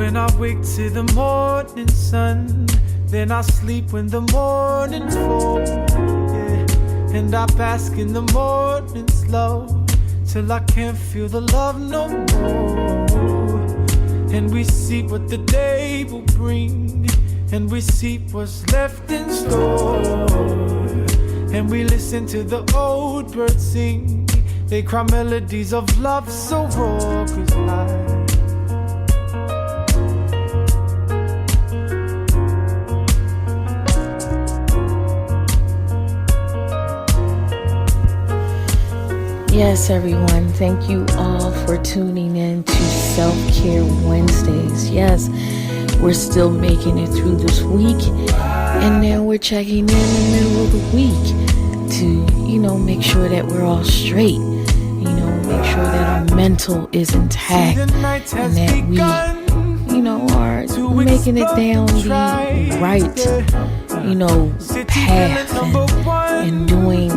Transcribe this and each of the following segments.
When I wake to the morning sun, then I sleep when the morning's full, yeah. And I bask in the morning's love till I can't feel the love no more. And we see what the day will bring, and we see what's left in store. And we listen to the old birds sing, they cry melodies of love so raw, 'cause life Yes, everyone, thank you all for tuning in to Self-Care Wednesdays. Yes, we're still making it through this week, and now we're checking in the middle of the week to, make sure that we're all straight, make sure that our mental is intact, and that we, are making it down the right, path, and doing,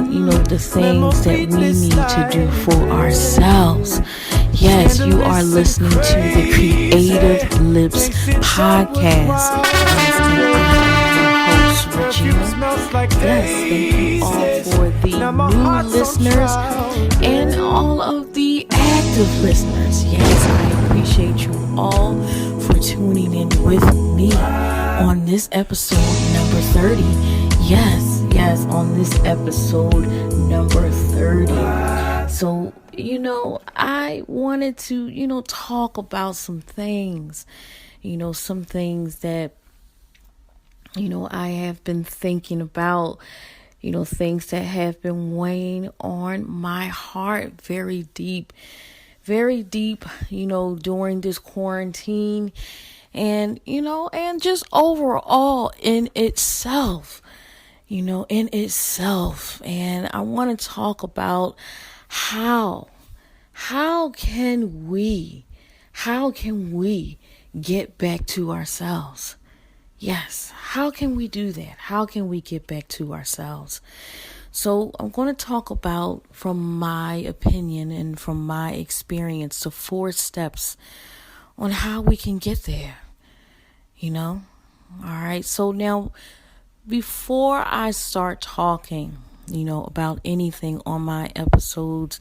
the things that we need to do for ourselves. Yes, you are listening to the Creative Lips Podcast. Yes, and I am your host, Regina. Yes, thank you all for the new listeners and all of the active listeners. Yes, I appreciate you all for tuning in with me on this episode number 30. Yes, on this episode number 30. So, I wanted to, talk about some things, some things that, I have been thinking about, things that have been weighing on my heart very deep, during this quarantine and just overall in itself. And I want to talk about how can we get back to ourselves? Yes, how can we do that? How can we get back to ourselves? So I'm going to talk about, from my opinion and from my experience, the 4 steps on how we can get there. All right. So now, before I start talking, about anything on my episodes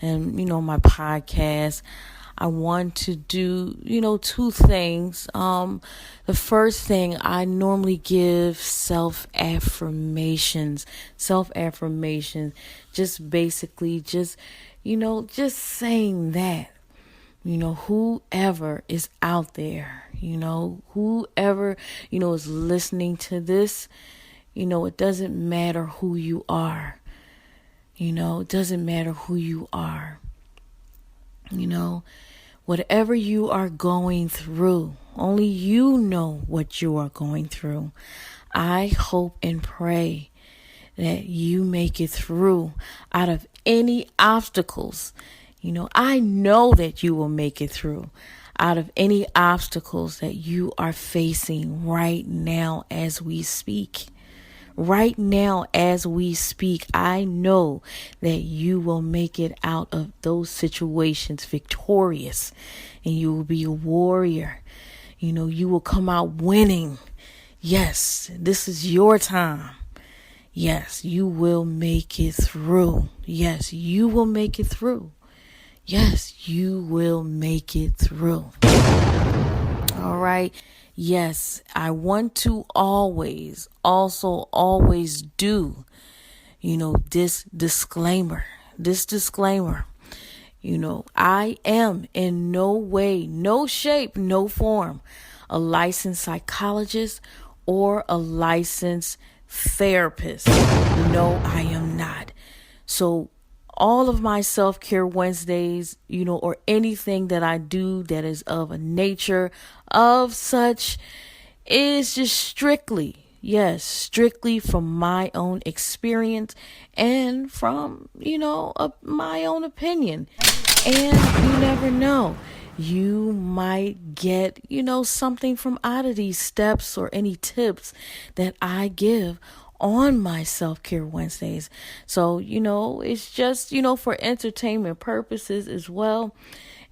and, my podcast, I want to do, 2 things. The first thing, I normally give self-affirmations, just basically just saying that, whoever is out there, whoever, is listening to this, it doesn't matter who you are. It doesn't matter who you are. Whatever you are going through, only you know what you are going through. I hope and pray that you make it through out of any obstacles. I know that you will make it through out of any obstacles that you are facing right now as we speak. Right now, as we speak, I know that you will make it out of those situations victorious, and you will be a warrior. You will come out winning. Yes, this is your time. Yes, you will make it through. Yes, you will make it through. Yes, you will make it through. All right. Yes, I want to always do, this disclaimer. I am in no way, no shape, no form a licensed psychologist or a licensed therapist. No, I am not. So all of my Self-Care Wednesdays, or anything that I do that is of a nature of such, is just strictly from my own experience and from, my own opinion. And you never know. You might get, something from out of these steps or any tips that I give on my Self-Care Wednesdays. So, it's just, for entertainment purposes as well.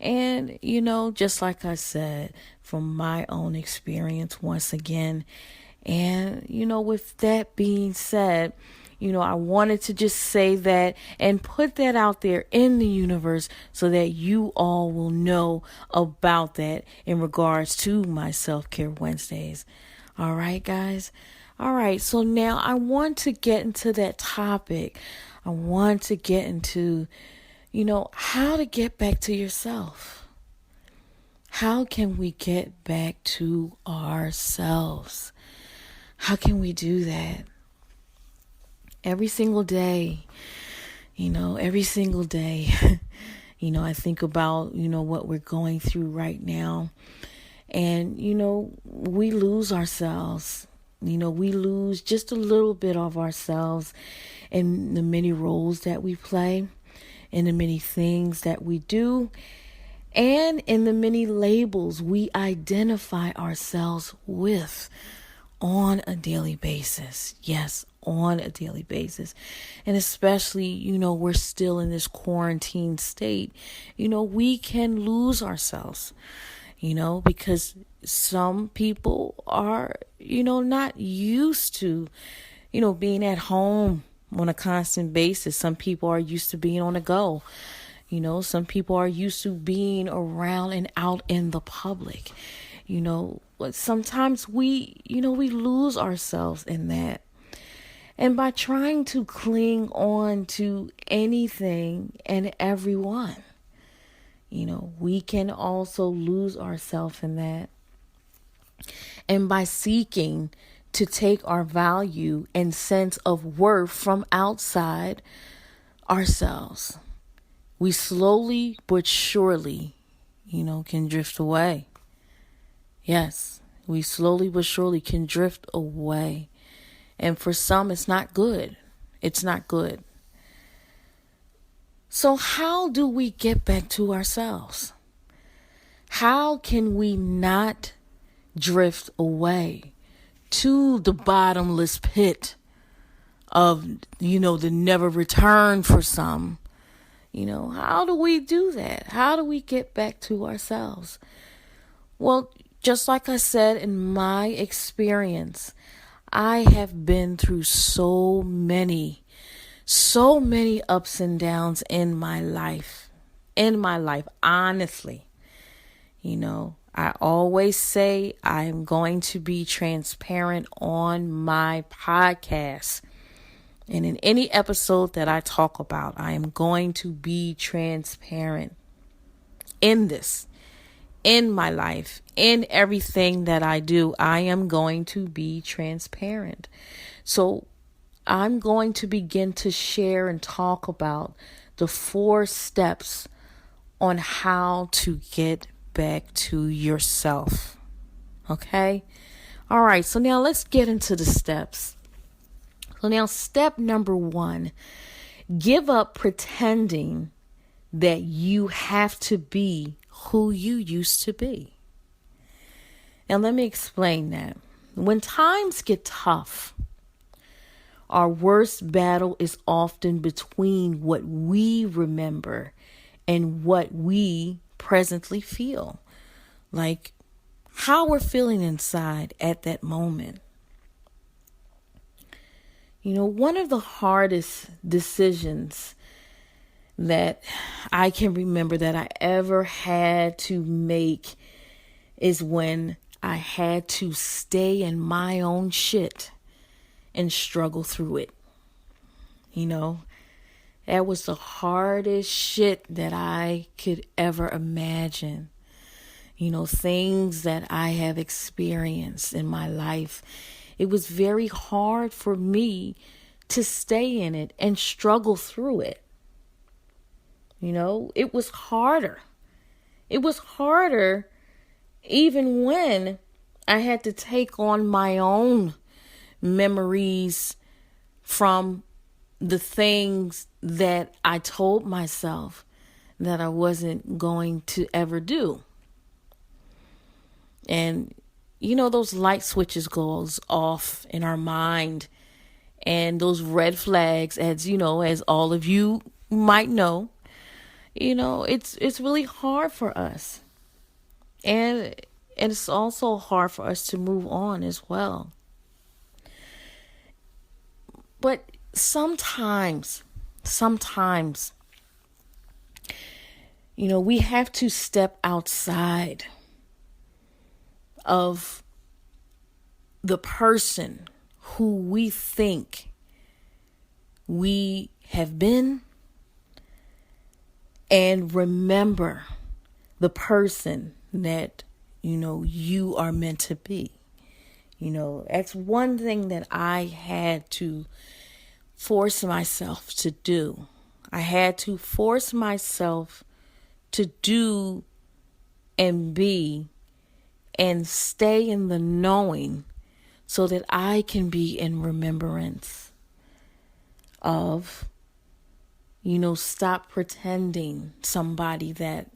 And, just like I said, from my own experience once again. And, with that being said, I wanted to just say that and put that out there in the universe so that you all will know about that in regards to my Self-Care Wednesdays. All right, guys. All right. So now I want to get into that topic. I want to get into, how to get back to yourself. How can we get back to ourselves? How can we do that? Every single day, every single day, I think about, what we're going through right now. And, we lose ourselves. We lose just a little bit of ourselves in the many roles that we play, in the many things that we do, and in the many labels we identify ourselves with on a daily basis. Yes, on a daily basis. And especially, we're still in this quarantine state. We can lose ourselves, because some people are, not used to, being at home on a constant basis. Some people are used to being on the go. Some people are used to being around and out in the public. But sometimes we lose ourselves in that. And by trying to cling on to anything and everyone, we can also lose ourselves in that. And by seeking to take our value and sense of worth from outside ourselves, we slowly but surely, can drift away. Yes, we slowly but surely can drift away. And for some, it's not good. It's not good. So how do we get back to ourselves? How can we not drift away to the bottomless pit of, the never return for some? How do we do that? How do we get back to ourselves? Well, just like I said, in my experience, I have been through so many ups and downs in my life, honestly. I always say I'm going to be transparent on my podcast. And in any episode that I talk about, I am going to be transparent in this. In my life, in everything that I do, I am going to be transparent. So I'm going to begin to share and talk about the 4 steps on how to get back to yourself. Okay? All right. So now let's get into the steps. So now step number 1, give up pretending that you have to be who you used to be. Now let me explain that. When times get tough, our worst battle is often between what we remember and what we presently feel. Like how we're feeling inside at that moment. One of the hardest decisions that I can remember that I ever had to make is when I had to stay in my own shit and struggle through it. That was the hardest shit that I could ever imagine. Things that I have experienced in my life. It was very hard for me to stay in it and struggle through it. It was harder. It was harder even when I had to take on my own memories from the things that I told myself that I wasn't going to ever do. And, those light switches goes off in our mind, and those red flags, as all of you might know, It's really hard for us. And it's also hard for us to move on as well. But sometimes, we have to step outside of the person who we think we have been, and remember the person that, you are meant to be. That's one thing that I had to force myself to do. I had to force myself to do and be and stay in the knowing so that I can be in remembrance of, stop pretending somebody that,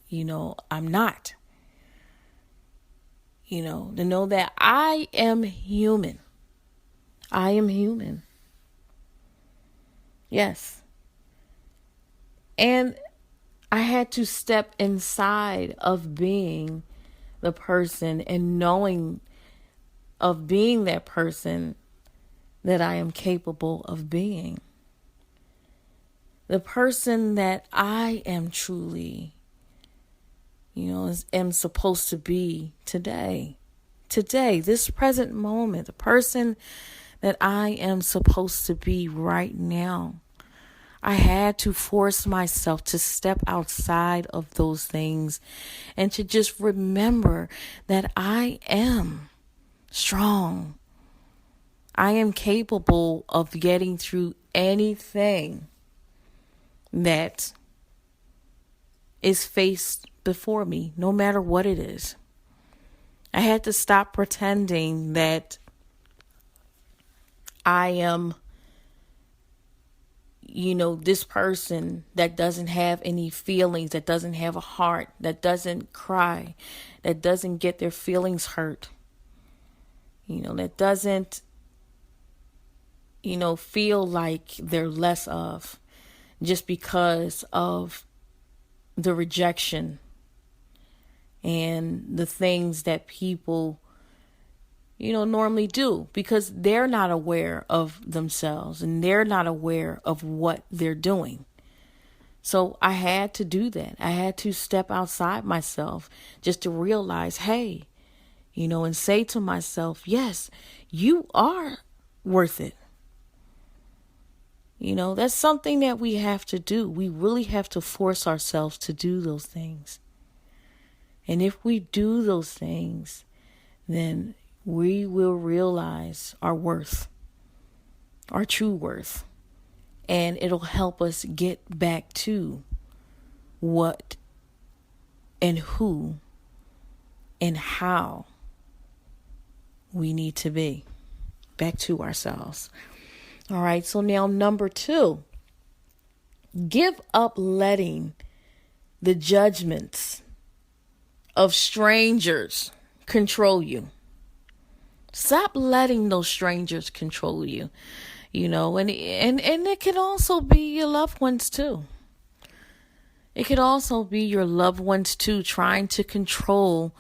I'm not. To know that I am human. I am human. Yes. And I had to step inside of being the person and knowing of being that person that I am capable of being. The person that I am truly, am supposed to be today, this present moment, the person that I am supposed to be right now. I had to force myself to step outside of those things and to just remember that I am strong. I am capable of getting through anything that is faced before me, no matter what it is. I had to stop pretending that I am, this person that doesn't have any feelings, that doesn't have a heart, that doesn't cry, that doesn't get their feelings hurt, that doesn't, feel like they're less of just because of the rejection and the things that people, normally do, because they're not aware of themselves and they're not aware of what they're doing. So I had to do that. I had to step outside myself just to realize, hey, and say to myself, yes, you are worth it. That's something that we have to do. We really have to force ourselves to do those things. And if we do those things, then we will realize our worth, our true worth. And it'll help us get back to what and who and how we need to be. Back to ourselves. All right, so now number 2, give up letting the judgments of strangers control you. Stop letting those strangers control you, and it can also be your loved ones too. It could also be your loved ones too, trying to control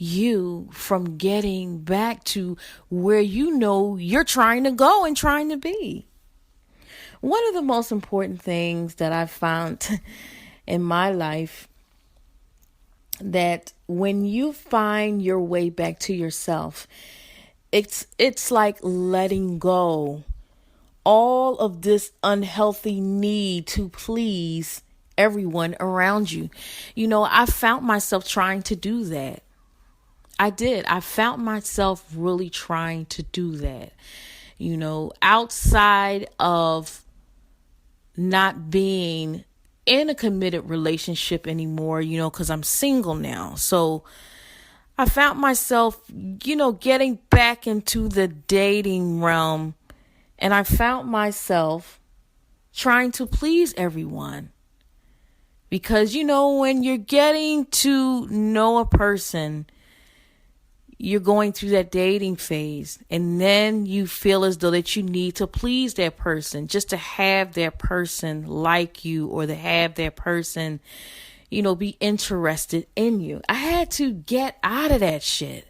you from getting back to where you're trying to go and trying to be. One of the most important things that I've found in my life, that when you find your way back to yourself, it's like letting go all of this unhealthy need to please everyone around you. I found myself trying to do that. I did. I found myself really trying to do that, outside of not being in a committed relationship anymore, because I'm single now. So I found myself, getting back into the dating realm, and I found myself trying to please everyone. Because, when you're getting to know a person, you're going through that dating phase, and then you feel as though that you need to please that person just to have that person like you, or to have that person, be interested in you. I had to get out of that shit.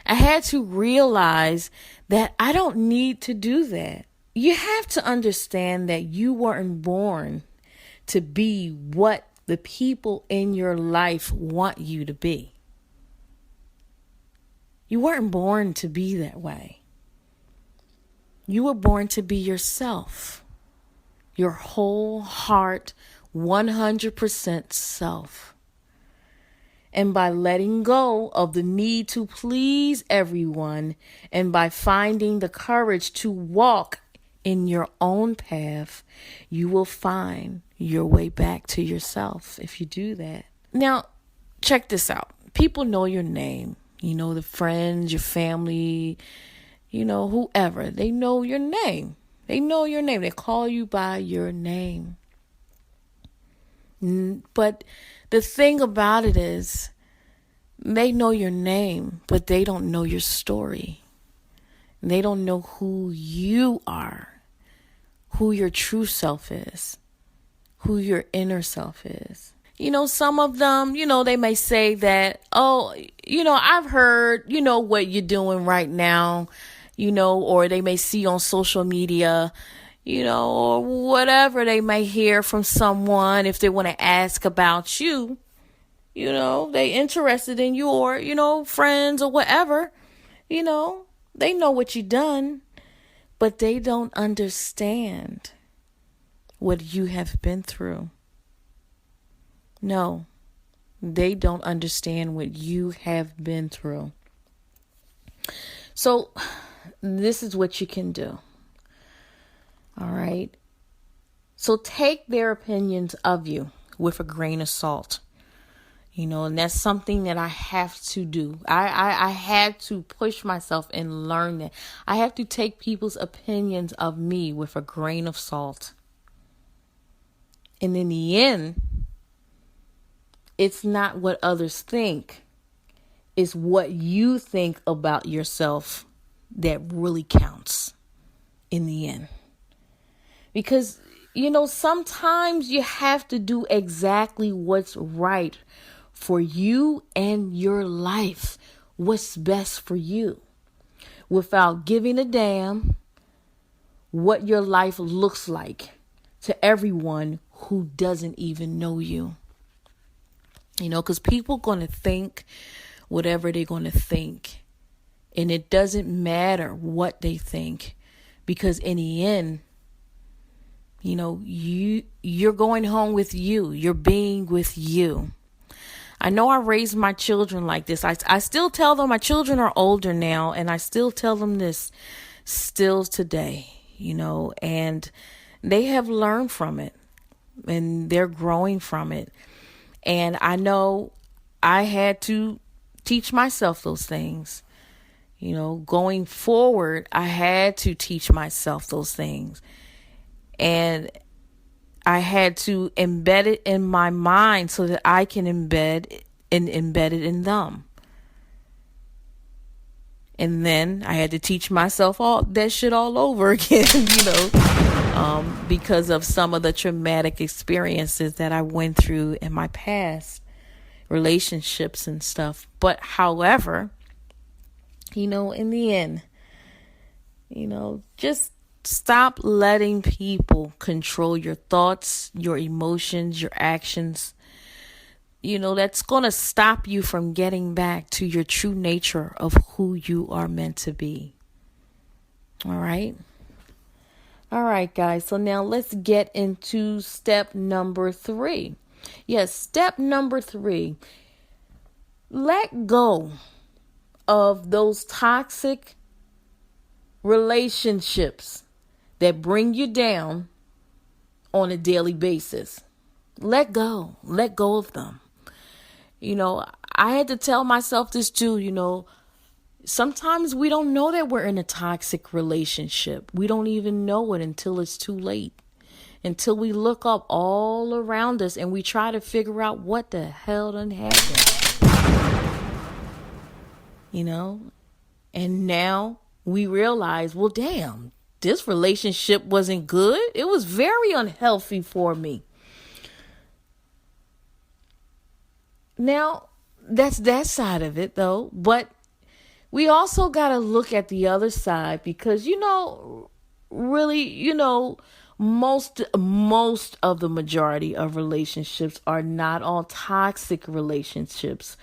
I had to realize that I don't need to do that. You have to understand that you weren't born to be what the people in your life want you to be. You weren't born to be that way. You were born to be yourself. Your whole heart, 100% self. And by letting go of the need to please everyone, and by finding the courage to walk in your own path, you will find your way back to yourself if you do that. Now, check this out. People know your name. The friends, your family, whoever. They know your name. They know your name. They call you by your name. But the thing about it is, they know your name, but they don't know your story. They don't know who you are, who your true self is, who your inner self is. Some of them, they may say that, oh, I've heard, what you're doing right now, or they may see on social media, or whatever they may hear from someone if they want to ask about you, they interested in you, or, friends or whatever, they know what you've done, but they don't understand what you have been through. No, they don't understand what you have been through. So this is what you can do. All right. So take their opinions of you with a grain of salt. And that's something that I have to do. I had to push myself and learn that. I have to take people's opinions of me with a grain of salt. And in the end, it's not what others think. It's what you think about yourself that really counts in the end. Because, sometimes you have to do exactly what's right for you and your life, what's best for you, without giving a damn what your life looks like to everyone who doesn't even know you. Because people going to think whatever they're going to think. And it doesn't matter what they think. Because in the end, you're going home with you. You're being with you. I know I raised my children like this. I still tell them, my children are older now, and I still tell them this still today, and they have learned from it, and they're growing from it. And I know I had to teach myself those things. Going forward, I had to teach myself those things. And I had to embed it in my mind so that I can embed it in them. And then I had to teach myself all that shit all over again, because of some of the traumatic experiences that I went through in my past relationships and stuff. But however, in the end, just stop letting people control your thoughts, your emotions, your actions. That's going to stop you from getting back to your true nature of who you are meant to be. All right. All right, guys. So now let's get into step number 3. Yes, step number 3. Let go of those toxic relationships that bring you down on a daily basis. Let go of them. I had to tell myself this too, sometimes we don't know that we're in a toxic relationship. We don't even know it until it's too late. Until we look up all around us and we try to figure out what the hell done happened. you know, and now we realize, well, damn, this relationship wasn't good. It was very unhealthy for me. Now, that's that side of it, though. But we also got to look at the other side because, really, most of the majority of relationships are not all toxic relationships.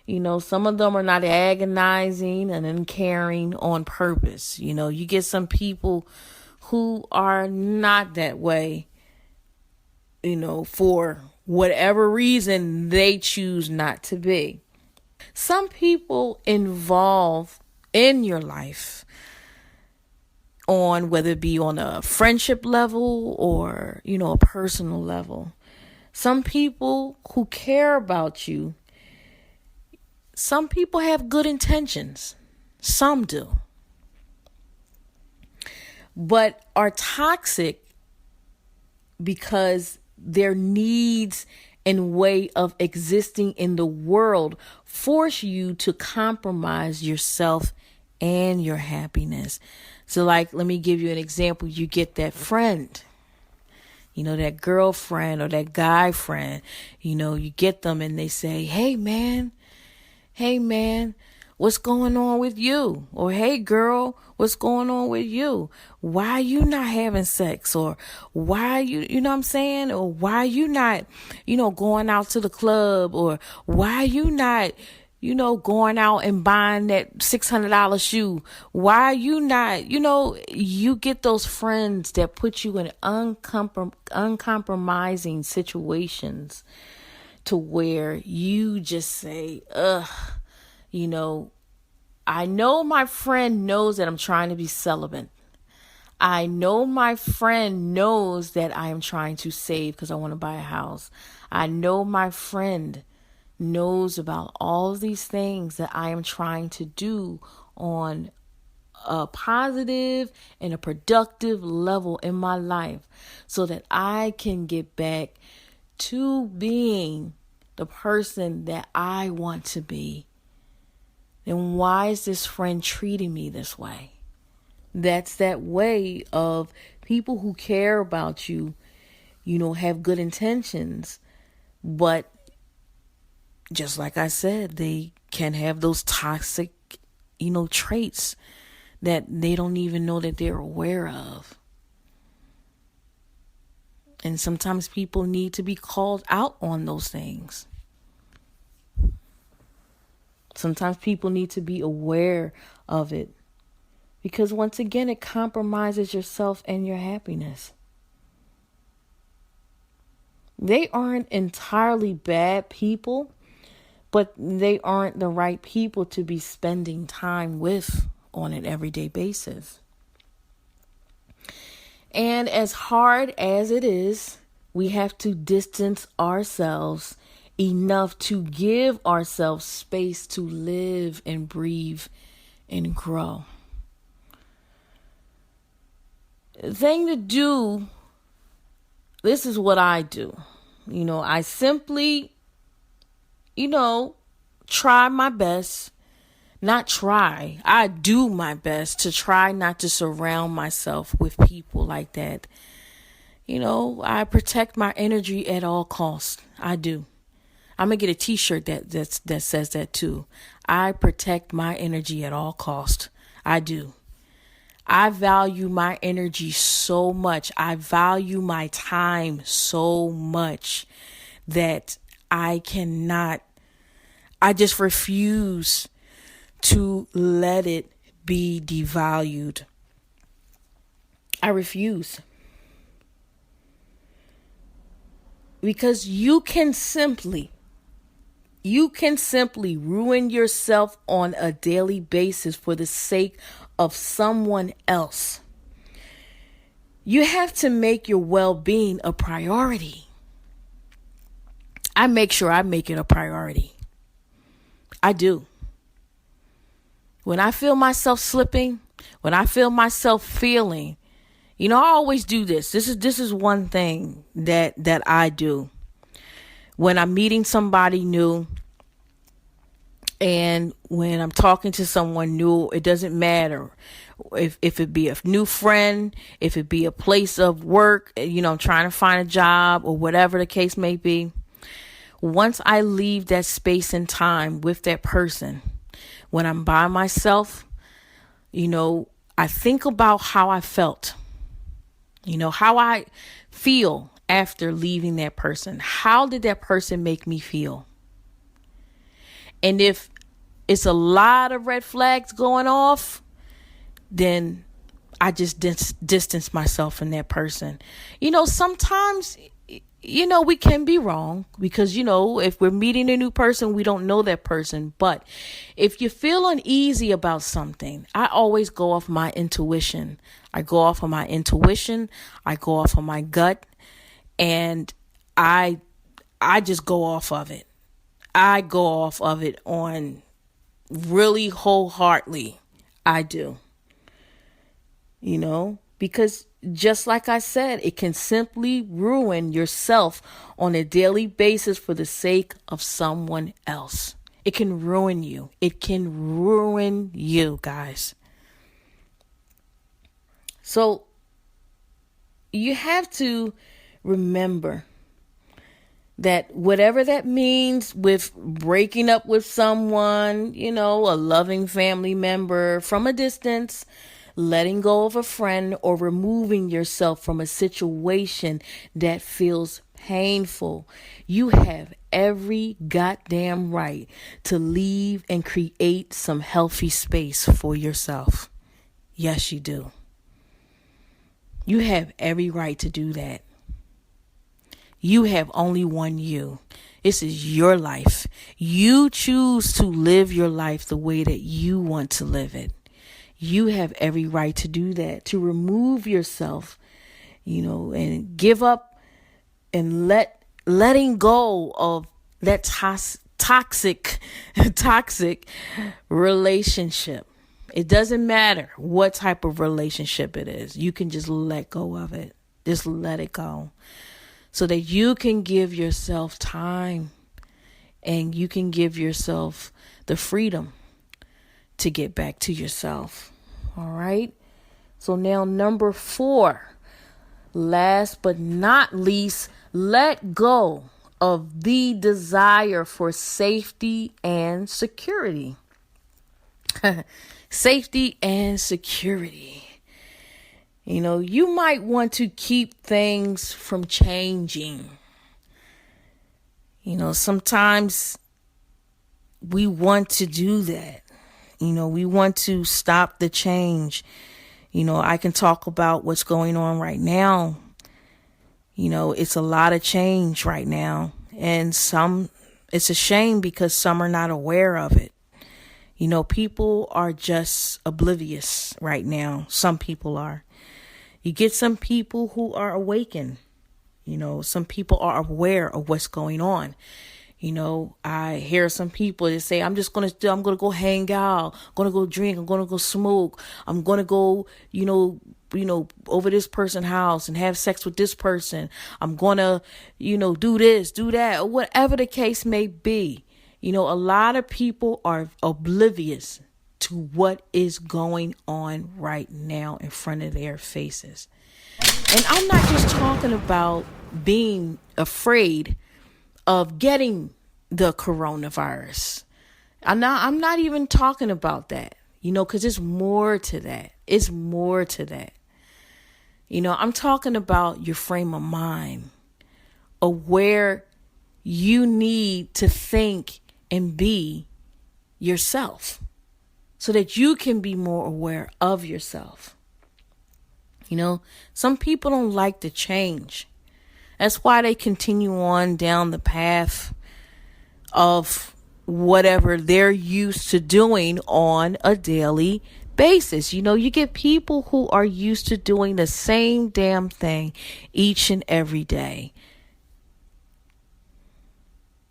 Some of them are not agonizing and uncaring on purpose. You get some people who are not that way, for whatever reason they choose not to be. Some people involve in your life on whether it be on a friendship level or, a personal level. Some people who care about you, some people have good intentions. Some do. But are toxic because their needs and way of existing in the world force you to compromise yourself and your happiness. So let me give you an example. You get that friend, that girlfriend or that guy friend, you get them and they say, hey man, what's going on with you? Or, hey girl, what's going on with you? Why are you not having sex? Or why you know what I'm saying? Or why are you not, going out to the club? Or why are you not, going out and buying that $600 shoe? Why are you not, you get those friends that put you in uncompromising situations to where you just say, ugh. I know my friend knows that I'm trying to be celibate. I know my friend knows that I am trying to save because I want to buy a house. I know my friend knows about all of these things that I am trying to do on a positive and a productive level in my life so that I can get back to being the person that I want to be. Then why is this friend treating me this way? That's that way of people who care about you, have good intentions. But just like I said, they can have those toxic, traits that they don't even know that they're aware of. And sometimes people need to be called out on those things. Sometimes people need to be aware of it because once again, it compromises yourself and your happiness. They aren't entirely bad people, but they aren't the right people to be spending time with on an everyday basis. And as hard as it is, we have to distance ourselves enough to give ourselves space to live and breathe and grow. The thing to do, this is what I do. I simply, try my best. Not try. I do my best to try not to surround myself with people like that. I protect my energy at all costs. I do. I'm going to get a t-shirt that says that too. I protect my energy at all costs. I do. I value my energy so much. I value my time so much that I just refuse to let it be devalued. I refuse. Because you can simply ruin yourself on a daily basis for the sake of someone else. You have to make your well-being a priority. I make sure I make it a priority. I do. When I feel myself slipping, when I feel myself feeling, I always do this. This is one thing that I do. When I'm meeting somebody new And when I'm talking to someone new, it doesn't matter if it be a new friend, if it be a place of work, I'm trying to find a job or whatever the case may be. Once I leave that space and time with that person, when I'm by myself, I think about how I felt, how I feel after leaving that person. How did that person make me feel? And if it's a lot of red flags going off, then I just distance myself from that person. Sometimes, we can be wrong because, if we're meeting a new person, we don't know that person. But if you feel uneasy about something, I always go off my intuition. I go off of my intuition. I go off of my gut. And I just go off of it. I go off of it on really wholeheartedly. I do. Because just like I said, it can simply ruin yourself on a daily basis for the sake of someone else. It can ruin you. It can ruin you, guys. So you have to remember that whatever that means with breaking up with someone, a loving family member from a distance, letting go of a friend, or removing yourself from a situation that feels painful, you have every goddamn right to leave and create some healthy space for yourself. Yes, you do. You have every right to do that. You have only one you. This is your life. You choose to live your life the way that you want to live it. You have every right to do that, to remove yourself, and give up and letting go of that toxic relationship. It doesn't matter what type of relationship it is. You can just let go of it. Just let it go. So that you can give yourself time and you can give yourself the freedom to get back to yourself. All right. So now number 4, last but not least, let go of the desire for safety and security. Safety and security. You might want to keep things from changing. Sometimes we want to do that. We want to stop the change. I can talk about what's going on right now. It's a lot of change right now. And it's a shame because some are not aware of it. People are just oblivious right now. Some people are. You get some people who are awakened. Some people are aware of what's going on. I hear some people that say, I'm going to go hang out, I'm going to go drink, I'm going to go smoke, I'm going to go, over this person's house and have sex with this person. I'm going to, do this, do that, or whatever the case may be. A lot of people are oblivious to what is going on right now in front of their faces. And I'm not just talking about being afraid of getting the coronavirus. I'm not even talking about that, because it's more to that. It's more to that. I'm talking about your frame of mind, of where you need to think and be yourself so that you can be more aware of yourself. Some people don't like to change. That's why they continue on down the path of whatever they're used to doing on a daily basis. You get people who are used to doing the same damn thing each and every day.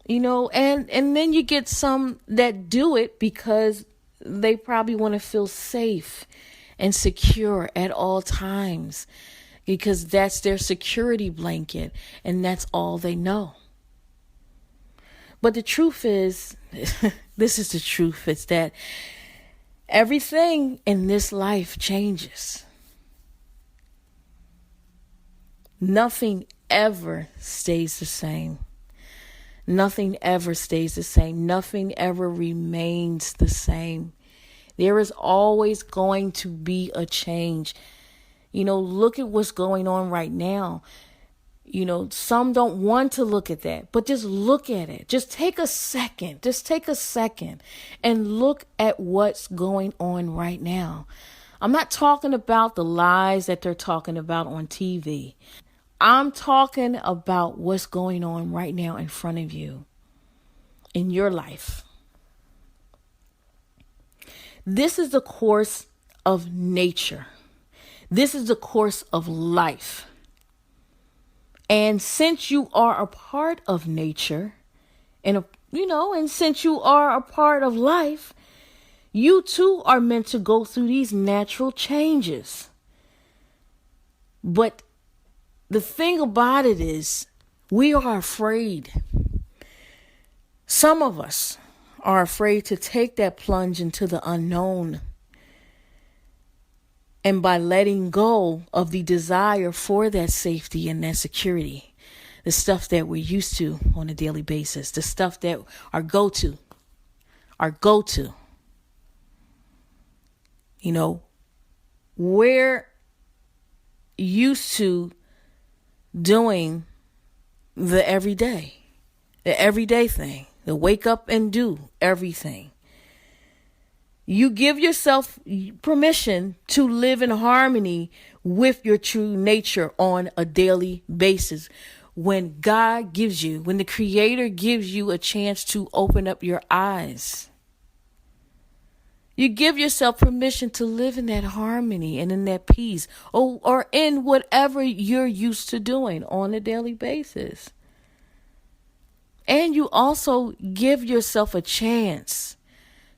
And then you get some that do it because they probably want to feel safe and secure at all times, because that's their security blanket and that's all they know. But the truth is, this is the truth, it's that everything in this life changes. Nothing ever stays the same. Nothing ever stays the same. Nothing ever remains the same. There is always going to be a change. Look at what's going on right now. Some don't want to look at that, but just look at it. Just take a second. And look at what's going on right now. I'm not talking about the lies that they're talking about on TV. I'm talking about what's going on right now in front of you in your life. This is the course of nature. This is the course of life. And since you are a part of nature and since you are a part of life, you too are meant to go through these natural changes. But the thing about it is, we are afraid. Some of us are afraid to take that plunge into the unknown. And by letting go of the desire for that safety and that security, the stuff that we're used to on a daily basis, the stuff that our go-to, we're used to doing the everyday thing, the wake up and do everything. You give yourself permission to live in harmony with your true nature on a daily basis. When the Creator gives you a chance to open up your eyes, you give yourself permission to live in that harmony and in that peace, or in whatever you're used to doing on a daily basis. And you also give yourself a chance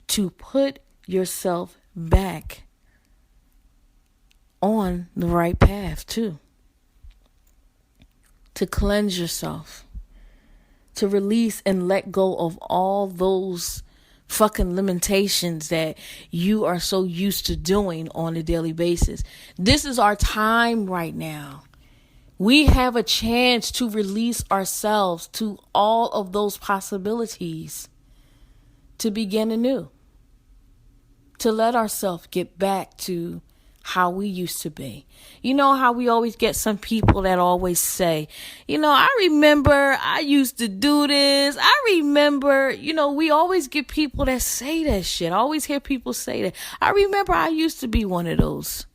to put yourself back on the right path too. To cleanse yourself. To release and let go of all those fucking limitations that you are so used to doing on a daily basis. This is our time right now. We have a chance to release ourselves to all of those possibilities, to begin anew, to let ourselves get back to how we used to be. You know how we always get some people that always say, I remember I used to do this. I remember, we always get people that say that shit. I always hear people say that. I remember I used to be one of those.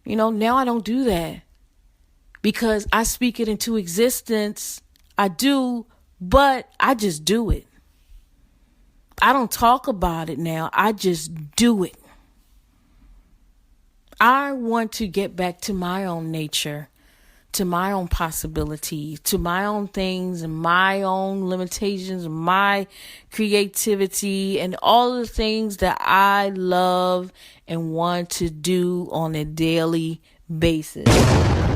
Now I don't do that because I speak it into existence. I do, but I just do it. I don't talk about it now. I just do it. I want to get back to my own nature, to my own possibilities, to my own things and my own limitations, my creativity, and all the things that I love and want to do on a daily basis.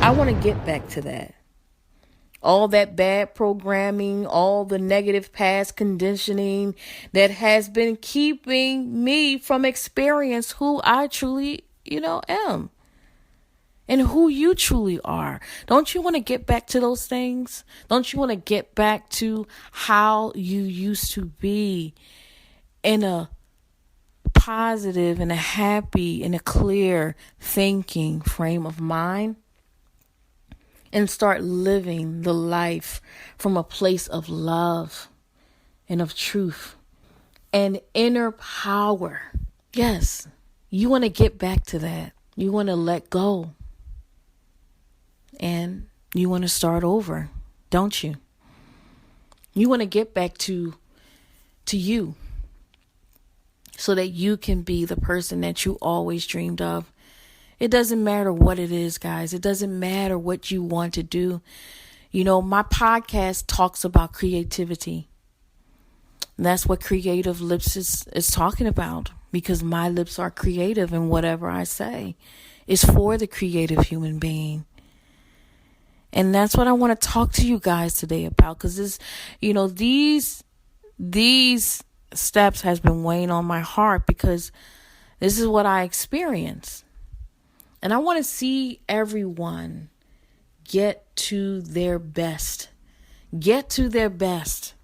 I want to get back to that. All that bad programming, all the negative past conditioning that has been keeping me from experience who I truly am and who you truly are. Don't you want to get back to those things? Don't you want to get back to how you used to be in a positive and a happy and a clear thinking frame of mind? And start living the life from a place of love and of truth and inner power. Yes, you want to get back to that. You want to let go. And you want to start over, don't you? You want to get back to you so that you can be the person that you always dreamed of. It doesn't matter what it is, guys. It doesn't matter what you want to do. My podcast talks about creativity. And that's what Creative Lips is talking about, because my lips are creative and whatever I say is for the creative human being. And that's what I want to talk to you guys today about, because these steps has been weighing on my heart, because this is what I experienced. And I want to see everyone get to their best. Get to their best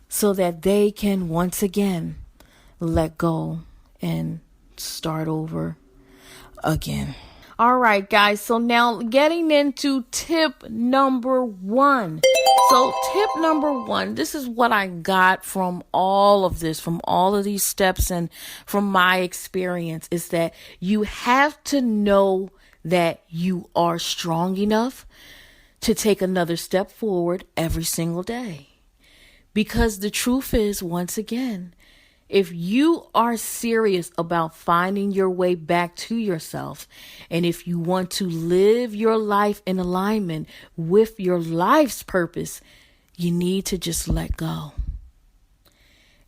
so that they can once again let go and start over again. All right, guys. So now getting into tip number 1. So tip number 1, this is what I got from all of this, from all of these steps and from my experience, is that you have to know that you are strong enough to take another step forward every single day. Because the truth is, once again, if you are serious about finding your way back to yourself, and if you want to live your life in alignment with your life's purpose, you need to just let go.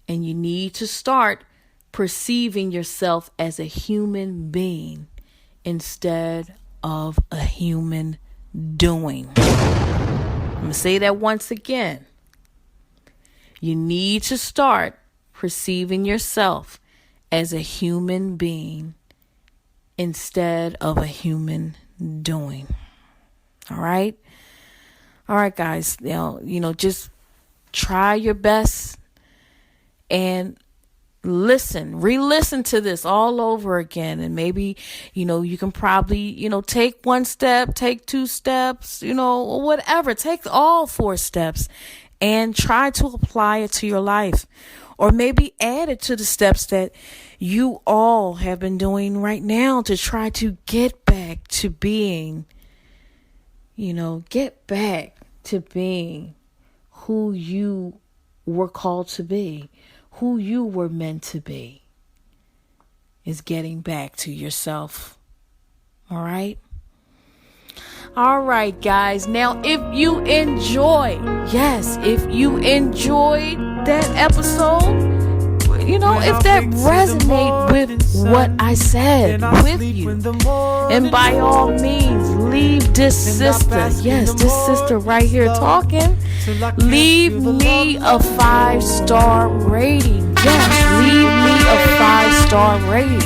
And you need to start perceiving yourself as a human being instead of a human doing. I'm going to say that once again. You need to start perceiving yourself as a human being instead of a human doing. All right? All right, guys. Just try your best and re-listen to this all over again. And maybe, you can probably, take 1 step, take 2 steps, or whatever. Take all 4 steps and try to apply it to your life. Or maybe add it to the steps that you all have been doing right now to try to get back to being, who you were called to be, who you were meant to be, is getting back to yourself. All right? All right, guys. Now, if you enjoyed that episode, if that resonate with what I said with you, and by all means, leave this sister right here talking, leave me a 5-star rating. Yes, leave me a 5-star rating.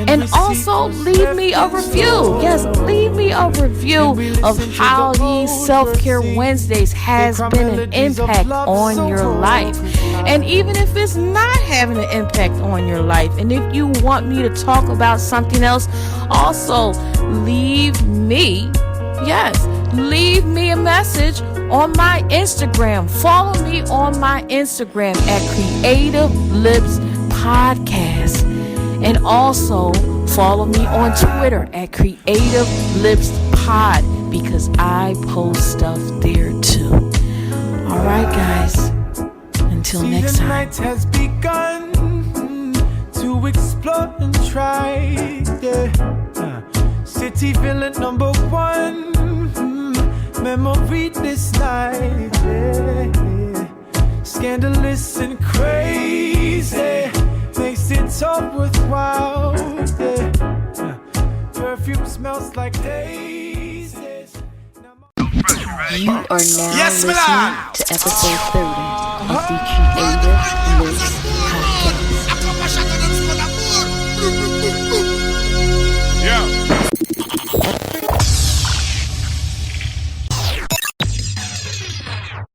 And also leave me a review. Yes, leave me a review of how these Self-Care Wednesdays has been an impact on your life. And even if it's not having an impact on your life, and if you want me to talk about something else, also leave me a message on my Instagram. Follow me on my Instagram at Creative Lips Podcast. And also follow me on Twitter at Creative Lips Pod, because I post stuff there too. All right, guys. Until next time. The night has begun to explore and try. City villain number 1. Memory this night. Scandalous and crazy. Makes it so worthwhile. Perfume smells like daisies. You are now listening to episode 30 of the Creative Lips